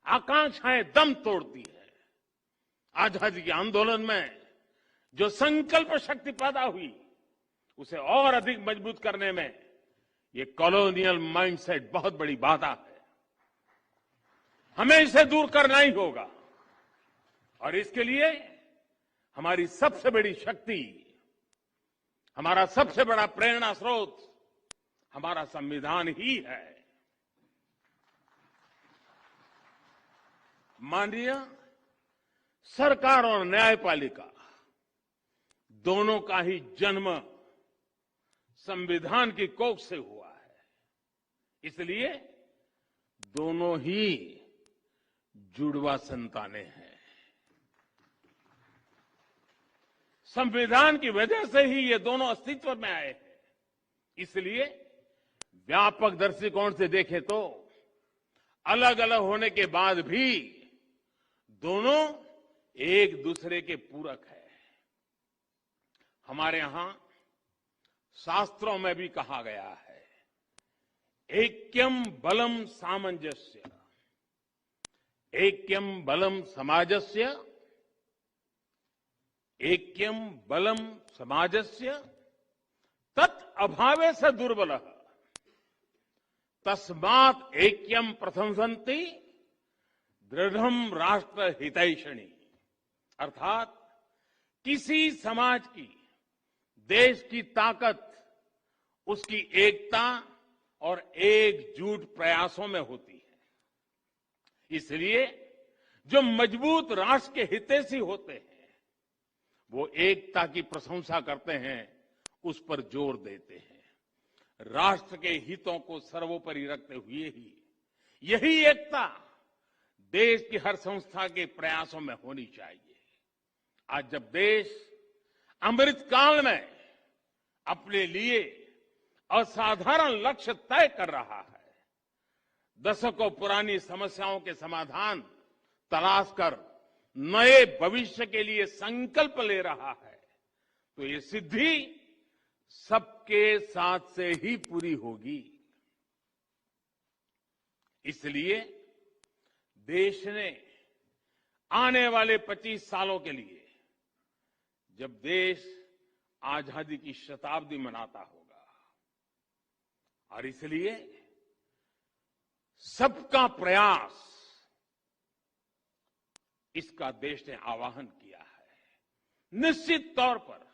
[SPEAKER 1] आकांक्षाएं दम तोड़ती है। आजादी के आंदोलन में जो संकल्प शक्ति पैदा हुई, उसे और अधिक मजबूत करने में ये कॉलोनियल माइंडसेट बहुत बड़ी बाधा है। हमें इसे दूर करना ही होगा और इसके लिए हमारी सबसे बड़ी शक्ति, हमारा सबसे बड़ा प्रेरणा स्रोत हमारा संविधान ही है। माननीय सरकार और न्यायपालिका दोनों का ही जन्म संविधान की कोख से हुआ है, इसलिए दोनों ही जुड़वा संतानें हैं। संविधान की वजह से ही ये दोनों अस्तित्व में आए हैं। इसलिए व्यापक दृष्टिकोण से देखें तो अलग अलग होने के बाद भी दोनों एक दूसरे के पूरक है। हमारे यहां शास्त्रों में भी कहा गया है, ऐक्यम बलम सामंजस्य, ऐक्यम बलम समाजस्य, ऐक्यम बलम समाजस्य तत् अभावे स दुर्बलः तस्मात् ऐक्यम प्रशंसन्ति दृढ़म राष्ट्र हितैषणी। अर्थात किसी समाज की, देश की ताकत उसकी एकता और एकजुट प्रयासों में होती है। इसलिए जो मजबूत राष्ट्र के हितैषी होते हैं वो एकता की प्रशंसा करते हैं, उस पर जोर देते हैं। राष्ट्र के हितों को सर्वोपरि रखते हुए ही यही एकता देश की हर संस्था के प्रयासों में होनी चाहिए। आज जब देश अमृत काल में अपने लिए असाधारण लक्ष्य तय कर रहा है, दशकों पुरानी समस्याओं के समाधान तलाश कर नए भविष्य के लिए संकल्प ले रहा है, तो ये सिद्धि सबके साथ से ही पूरी होगी। इसलिए देश ने आने वाले 25 सालों के लिए, जब देश आजादी की शताब्दी मनाता होगा, और इसलिए सबका प्रयास, इसका देश ने आह्वान किया है। निश्चित तौर पर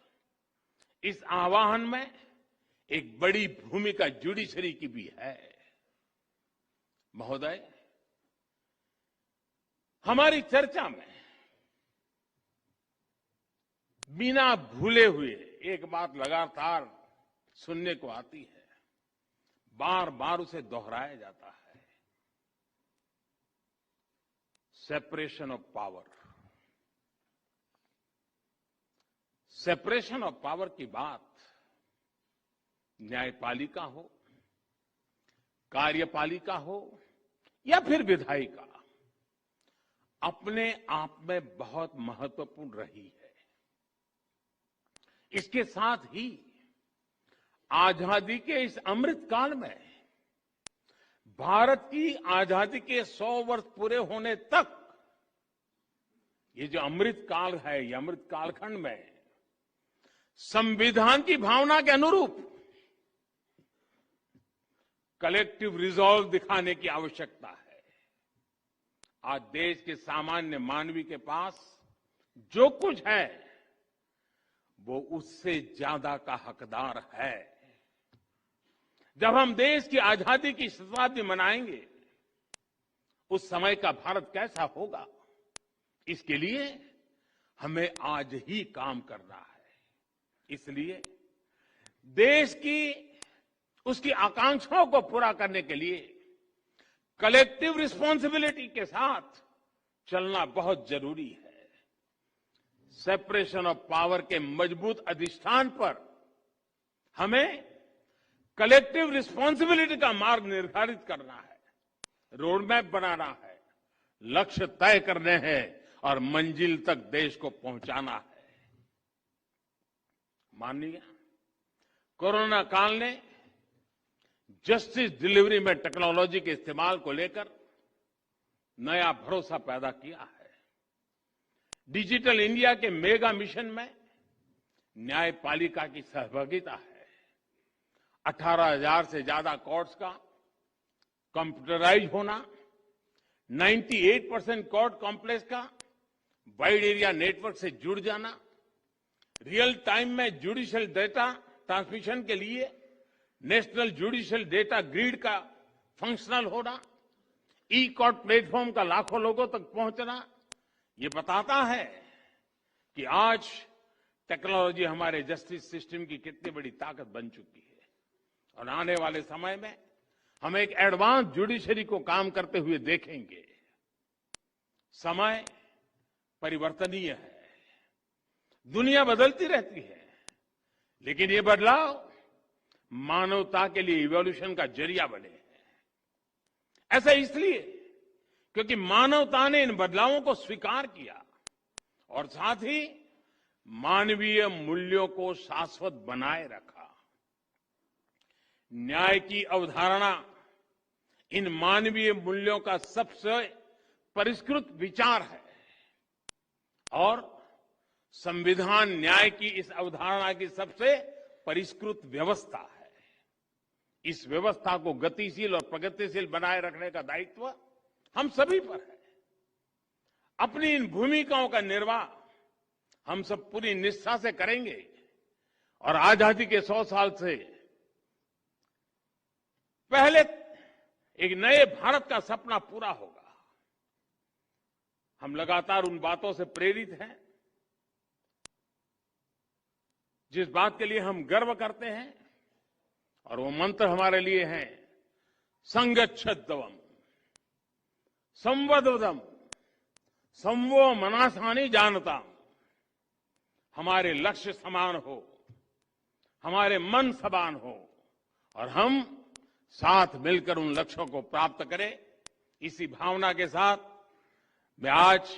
[SPEAKER 1] इस आह्वान में एक बड़ी भूमिका जुडिशरी की भी है। महोदय, हमारी चर्चा में बिना भूले हुए एक बात लगातार सुनने को आती है, बार बार उसे दोहराया जाता है, separation of power. Separation of power की बात न्यायपालिका हो, कार्यपालिका हो या फिर विधायिका, अपने आप में बहुत महत्वपूर्ण रही है। इसके साथ ही आजादी के इस अमृत काल में, भारत की आजादी के 100 वर्ष पूरे होने तक, ये जो अमृत काल है, ये अमृत कालखंड में संविधान की भावना के अनुरूप कलेक्टिव रिजॉल्व दिखाने की आवश्यकता है। आज देश के सामान्य मानवी के पास जो कुछ है वो उससे ज्यादा का हकदार है। जब हम देश की आजादी की शताब्दी मनाएंगे, उस समय का भारत कैसा होगा, इसके लिए हमें आज ही काम करना है। इसलिए देश की उसकी आकांक्षाओं को पूरा करने के लिए कलेक्टिव रिस्पॉन्सिबिलिटी के साथ चलना बहुत जरूरी है। सेपरेशन ऑफ पावर के मजबूत अधिष्ठान पर हमें कलेक्टिव रिस्पॉन्सिबिलिटी का मार्ग निर्धारित करना है, रोड मैप बनाना है, लक्ष्य तय करने हैं और मंजिल तक देश को पहुंचाना है। माननीय कोरोना काल ने जस्टिस डिलीवरी में टेक्नोलॉजी के इस्तेमाल को लेकर नया भरोसा पैदा किया है। डिजिटल इंडिया के मेगा मिशन में न्यायपालिका की सहभागिता है। 18,000 से ज्यादा कोर्ट्स का कंप्यूटराइज होना, 98% कोर्ट कॉम्प्लेक्स का वाइड एरिया नेटवर्क से जुड़ जाना, रियल टाइम में जुडिशियल डेटा ट्रांसमिशन के लिए नेशनल जुडिशियल डेटा ग्रिड का फंक्शनल होना, ई कोर्ट प्लेटफॉर्म का लाखों लोगों तक पहुंचना, ये बताता है कि आज टेक्नोलॉजी हमारे जस्टिस सिस्टम की कितनी बड़ी ताकत बन चुकी है। और आने वाले समय में हम एक एडवांस जुडिशरी को काम करते हुए देखेंगे। समय परिवर्तनीय है, दुनिया बदलती रहती है, लेकिन ये बदलाव मानवता के लिए इवोल्यूशन का जरिया बने हैं। ऐसा इसलिए क्योंकि मानवता ने इन बदलावों को स्वीकार किया और साथ ही मानवीय मूल्यों को शाश्वत बनाए रखा। न्याय की अवधारणा इन मानवीय मूल्यों का सबसे परिष्कृत विचार है और संविधान न्याय की इस अवधारणा की सबसे परिष्कृत व्यवस्था है। इस व्यवस्था को गतिशील और प्रगतिशील बनाए रखने का दायित्व हम सभी पर है। अपनी इन भूमिकाओं का निर्वाह हम सब पूरी निष्ठा से करेंगे और आजादी के 100 साल से पहले एक नए भारत का सपना पूरा होगा। हम लगातार उन बातों से प्रेरित हैं जिस बात के लिए हम गर्व करते हैं, और वो मंत्र हमारे लिए हैं संगच्छध्वम संवदवदम संवो मनासानि जानता। हमारे लक्ष्य समान हो, हमारे मन समान हो और हम साथ मिलकर उन लक्ष्यों को प्राप्त करें। इसी भावना के साथ मैं आज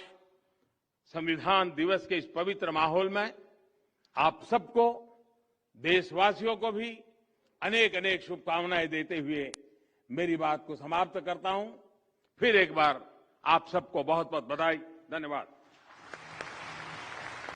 [SPEAKER 1] संविधान दिवस के इस पवित्र माहौल में आप सबको, देशवासियों को भी अनेक अनेक शुभकामनाएं देते हुए मेरी बात को समाप्त करता हूं। फिर एक बार आप सबको बहुत बहुत बधाई। धन्यवाद।